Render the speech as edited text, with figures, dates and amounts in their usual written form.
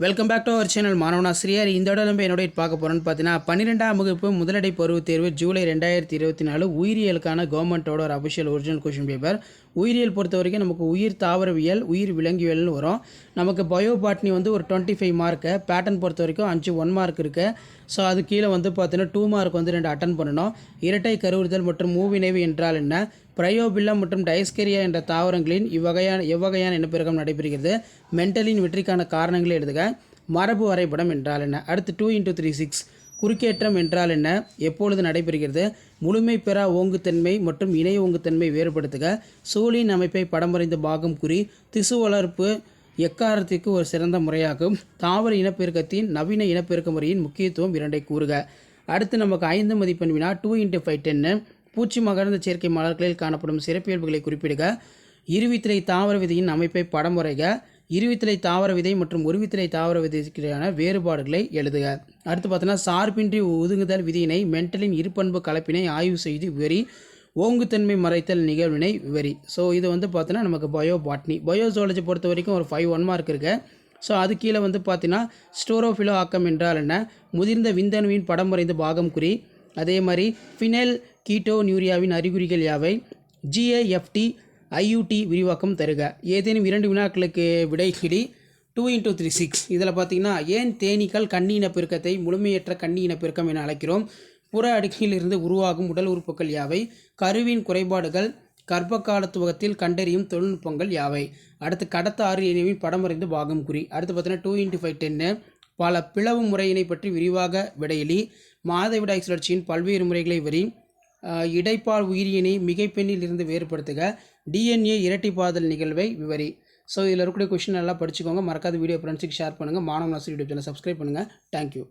Welcome back to our channel மாணவன் ஆசிரியர். இந்த இடம் நம்ம என்னோட பார்க்க போகிறோன்னு பார்த்தீங்கன்னா 12ஆம் வகுப்பு முதலடை பருவத் தேர்வு ஜூலை 2024 உயிரியலுக்கான கவர்மெண்ட்டோட ஒரு அஃபிஷியல் ஒரிஜினல் கொஷின் பேப்பர். உயிரியல் பொறுத்த வரைக்கும் நமக்கு உயிர் தாவரவியல், உயிர் விலங்கியல்னு வரும். நமக்கு பயோபாட்னி வந்து ஒரு 25 மார்க்கு, பேட்டர்ன் பொறுத்த வரைக்கும் 5 1 மார்க் இருக்குது. ஸோ அது கீழே வந்து பார்த்தீங்கன்னா 2 மார்க் வந்து 2 அட்டன் பண்ணணும். இரட்டை கருவுறுதல் மற்றும் மூவிணைவு என்றால் என்ன, பிரயோபில்லம் மற்றும் டைஸ்கரியா என்ற தாவரங்களின் எவ்வகையான இனப்பெருக்கம் நடைபெறுகிறது, மென்டலின் வெற்றிக்கான காரணங்களை எழுதுக, மரபு வரைபடம் என்றால் என்ன. அடுத்து 2x36 குறுக்கேற்றம் என்றால் என்ன, எப்பொழுது நடைபெறுகிறது, முழுமை பெறா ஓங்குத்தன்மை மற்றும் இணை ஓங்குத்தன்மை வேறுபடுத்துக, சூழின் அமைப்பை படம் வரைந்து பாகம் குறி, திசு வளர்ப்பு எக்காரத்திற்கு ஒரு சிறந்த முறையாகும், தாவர இனப்பெருக்கத்தின் நவீன இனப்பெருக்க முறையின் முக்கியத்துவம் 2ஐ கூறுக. அடுத்து நமக்கு 5 மதிப்பெண் வினா 2x5 10 பூச்சி மகரந்த சேர்க்கை மலர்களில் காணப்படும் சிறப்பியல்புகளை குறிப்பிடுக, இருவித்திலை தாவர விதையின் அமைப்பை படம் வரைக, இருவித்திலை தாவர விதை மற்றும் ஒருவித்திலை தாவர விதைக்கான வேறுபாடுகளை எழுதுக. அடுத்து பார்த்தோன்னா சார்பின்றி ஒதுங்குதல் விதியினை, மென்டலின் இருபண்பு கலப்பினை ஆய்வு செய்து விவரி, ஓங்குத்தன்மை மறைத்தல் நிகழ்வினை விவரி. ஸோ இது வந்து பார்த்தோன்னா நமக்கு பயோபாட்னி. பயோசோலஜி பொறுத்த வரைக்கும் ஒரு 5 1 மார்க் இருக்குது. ஸோ அது கீழே வந்து பார்த்தீங்கன்னா ஸ்டோரோஃபிலோ ஆக்கம் என்றால் என்ன, முதிர்ந்த விந்தணுவின் படம் வரைந்து பாகம் குறி, அதே மாதிரி ஃபினைல் கீட்டோ நியூரியாவின் அறிகுறிகள் யாவை, GAFT IUT விரிவாக்கம் தருக. ஏதேனும் 2 வினாக்களுக்கு விடைகிடி 2x36. இதில் பார்த்தீங்கன்னா ஏன் தேனீக்கள் கன்னி இனப்பெருக்கத்தை முழுமையற்ற கன்னி இனப்பெருக்கம் என அழைக்கிறோம், புற அடுக்கிலிருந்து உருவாகும் உடல் உறுப்புகள் யாவை, கருவின் குறைபாடுகள் கர்ப்பகாலத்துவகத்தில் கண்டறியும் தொழில்நுட்பங்கள் யாவை. அடுத்து கடத்த ஆறு இணைவின் படம் வரைந்து பாகம் குறி. அடுத்து பார்த்தீங்கன்னா 2x5 10 பல பிளவு முறையினை பற்றி விரிவாக விடையிலி, மாதவிடாய் சுழற்சியின் பல்வேறு முறைகளை வரி, இடைப்பால் உயிரியினை மிகைப்பெண்ணில் இருந்து வேறுபடுத்துக, DNA இரட்டிப்பாதல் நிகழ்வை விவரி. ஸோ இதில் இருக்கக்கூடிய கொஷின் நல்லா படிச்சுக்கோங்க. மறக்காத வீடியோ ஃப்ரெண்ட்ஸுக்கு ஷேர் பண்ணுங்கள். மாணவன் ஆசிரியர் யூடியூப் சேனல் சப்ஸ்கிரைப் பண்ணுங்கள். தேங்க்யூ.